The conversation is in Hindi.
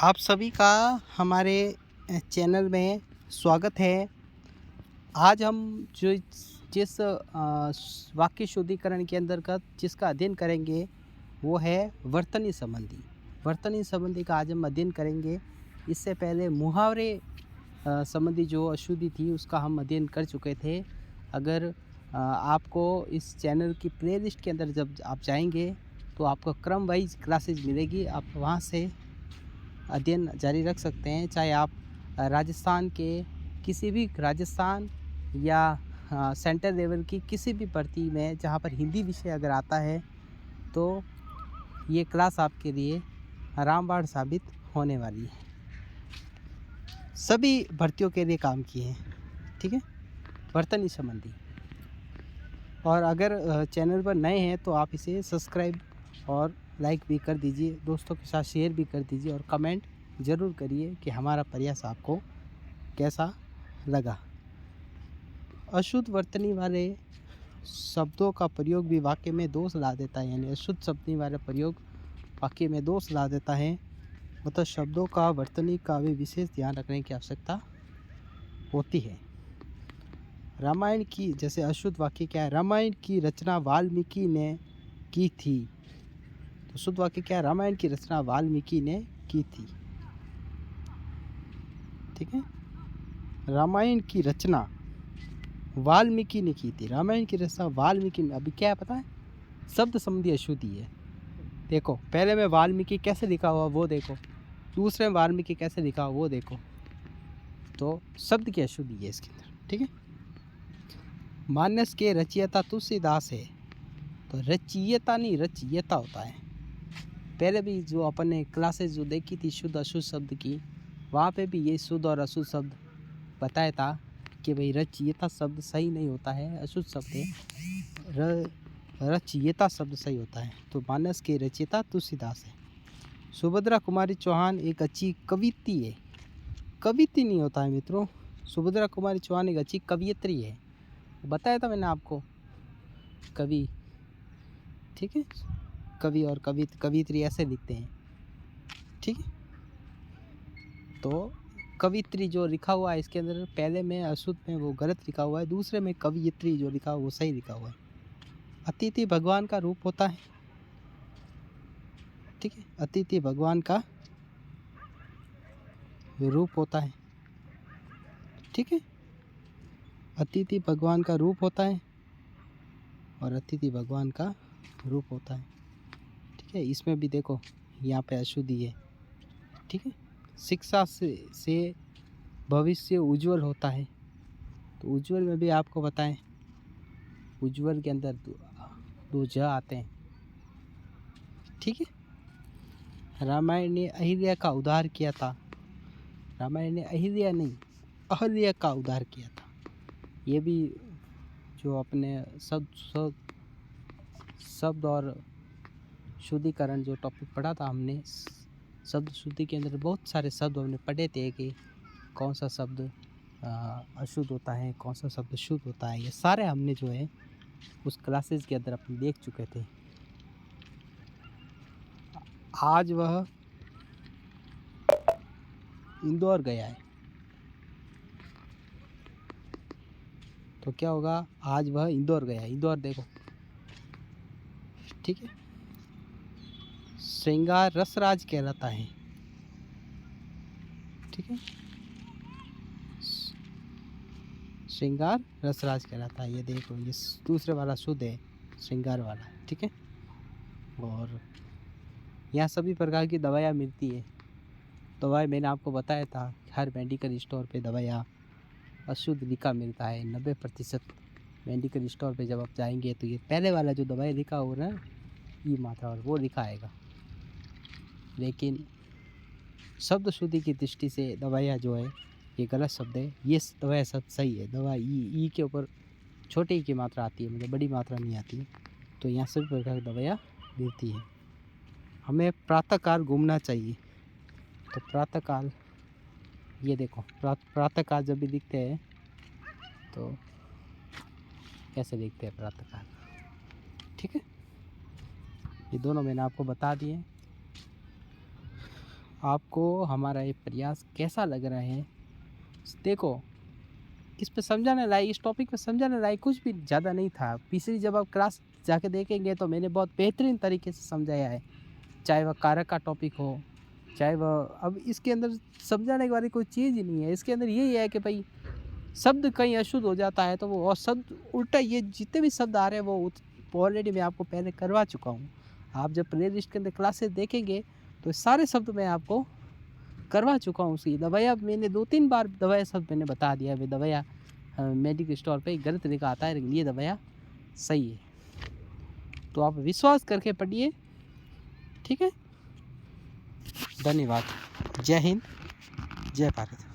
आप सभी का हमारे चैनल में स्वागत है। आज हम जो जिस वाक्य शुद्धिकरण के अंतर्गत जिसका अध्ययन करेंगे वो है वर्तनी संबंधी। वर्तनी संबंधी का आज हम अध्ययन करेंगे। इससे पहले मुहावरे संबंधी जो अशुद्धि थी उसका हम अध्ययन कर चुके थे। अगर आपको इस चैनल की प्लेलिस्ट के अंदर जब आप जाएंगे तो आपको क्रम वाइज क्लासेज मिलेगी। आप वहाँ से अध्ययन जारी रख सकते हैं। चाहे आप राजस्थान के किसी भी राजस्थान या सेंट्रल लेवल की किसी भी भर्ती में जहाँ पर हिंदी विषय अगर आता है तो ये क्लास आपके लिए रामबाण साबित होने वाली है। सभी भर्तियों के लिए काम किए हैं, ठीक है, वर्तनी संबंधी। और अगर चैनल पर नए हैं तो आप इसे सब्सक्राइब और लाइक भी कर दीजिए, दोस्तों के साथ शेयर भी कर दीजिए और कमेंट ज़रूर करिए कि हमारा प्रयास आपको कैसा लगा। अशुद्ध वर्तनी वाले शब्दों का प्रयोग भी वाक्य में दोष ला देता है, यानी अशुद्ध शब्दनी वाला प्रयोग वाक्य में दोष ला देता है। मतलब शब्दों का वर्तनी का भी विशेष ध्यान रखने की आवश्यकता होती है। रामायण की जैसे अशुद्ध वाक्य क्या है? रामायण की रचना वाल्मीकि ने की थी। तो शुद्ध वाक्य क्या है? रामायण की रचना वाल्मीकि ने की थी, ठीक है। रामायण की रचना वाल्मीकि ने की थी। रामायण की रचना वाल्मीकि ने, अभी क्या है पता है? शब्द संबंधी अशुद्धि है। देखो, पहले में वाल्मीकि कैसे लिखा हुआ वो देखो, दूसरे में वाल्मीकि कैसे लिखा हुआ वो देखो। तो शब्द की अशुद्धि है इसके अंदर, ठीक है। मानस के रचयिता तुलसीदास है, तो रचयिता नहीं रचयिता होता है। पहले भी जो अपन ने क्लासेस जो देखी थी शुद्ध अशुद्ध शब्द की, वहाँ पे भी ये शुद्ध और अशुद्ध शब्द बताया था कि भाई रचयिता शब्द सही नहीं होता है, अशुद्ध शब्द है, रचयिता शब्द सही होता है। तो मानस के रचयिता तुलसीदास है। सुभद्रा कुमारी चौहान एक अच्छी कवियत्री है। कवियत्री नहीं होता है मित्रों, सुभद्रा कुमारी चौहान एक अच्छी कवियत्री है, बताया था मैंने आपको, कवि, ठीक है। कवि और कवियत्री ऐसे लिखते हैं, ठीक है। तो कवियत्री जो लिखा हुआ है इसके अंदर पहले में अशुद्ध में वो गलत लिखा हुआ है, दूसरे में कवियत्री जो लिखा हुआ वो सही लिखा हुआ है। अतिथि भगवान का रूप होता है, ठीक है। अतिथि भगवान का रूप होता है, ठीक है। अतिथि भगवान का रूप होता है और अतिथि भगवान का रूप होता है, ठीक है। इसमें भी देखो यहाँ पे अशुद्धि है, ठीक है। शिक्षा से भविष्य उज्जवल होता है, तो उज्जवल में भी आपको बताएं, उज्जवल के अंदर दो ज आते हैं, ठीक है। रामायण ने अहिल्या का उद्धार किया था। रामायण ने अहिल्या नहीं अहल्या का उद्धार किया था। ये भी जो अपने शब्द और शुद्धिकरण जो टॉपिक पढ़ा था हमने, शब्द शुद्धि के अंदर बहुत सारे शब्द हमने पढ़े थे कि कौन सा शब्द अशुद्ध होता है, कौन सा शब्द शुद्ध होता है। ये सारे हमने जो है उस क्लासेस के अंदर अपन देख चुके थे। आज वह इंदौर गया है, तो क्या होगा? आज वह इंदौर गया है। इंदौर देखो, ठीक है। श्रृंगार रसराज कहलाता है, ठीक है। श्रृंगार रसराज कहलाता है। ये देखो, ये दूसरे वाला शुद्ध है, श्रृंगार वाला, ठीक है। और यहाँ सभी प्रकार की दवाइयाँ मिलती है। दवाई मैंने आपको बताया था, हर मेडिकल स्टोर पे दवाइयाँ अशुद्ध लिखा मिलता है। 90% मेडिकल स्टोर पे जब आप जाएंगे तो ये पहले वाला जो दवाई लिखा हो ना, ई मात्रा और वो लिखा आएगा। लेकिन शब्द शुद्धि की दृष्टि से दवाइयाँ जो है ये गलत शब्द है, ये दवाई सब सही है। दवा ई के ऊपर छोटी ई की मात्रा आती है, मतलब बड़ी मात्रा नहीं आती है। तो यहाँ सभी प्रकार की दवाइयाँ मिलती है। हमें प्रातःकाल घूमना चाहिए। तो प्रातःकाल, ये देखो, प्रातःकाल जब भी दिखते हैं तो कैसे दिखते हैं प्रातःकाल, ठीक है। ये दोनों मैंने आपको बता दिए। आपको हमारा ये प्रयास कैसा लग रहा है। देखो, इस पे समझाने लायक, इस टॉपिक पे समझाने लायक कुछ भी ज़्यादा नहीं था। पिछली जब आप क्लास जाके देखेंगे तो मैंने बहुत बेहतरीन तरीके से समझाया है। चाहे वह कारक का टॉपिक हो, चाहे वह, अब इसके अंदर समझाने वाली कोई चीज़ ही नहीं है। इसके अंदर यही है कि भाई शब्द कहीं अशुद्ध हो जाता है तो वो, और शब्द उल्टा, ये जितने भी शब्द आ रहे हैं वो ऑलरेडी मैं आपको पहले करवा चुका हूँ। आप जब प्ले लिस्ट के अंदर क्लासेस देखेंगे तो सारे शब्द मैं आपको करवा चुका हूँ। उसकी दवाइयाँ मैंने 2-3 बार दवाइयाँ शब्द मैंने बता दिया है। दवाइयाँ मेडिकल स्टोर पे गलत लिखा आता है, लेकिन ये दवाइयाँ सही है। तो आप विश्वास करके पढ़िए, ठीक है। धन्यवाद। जय हिंद, जय भारत।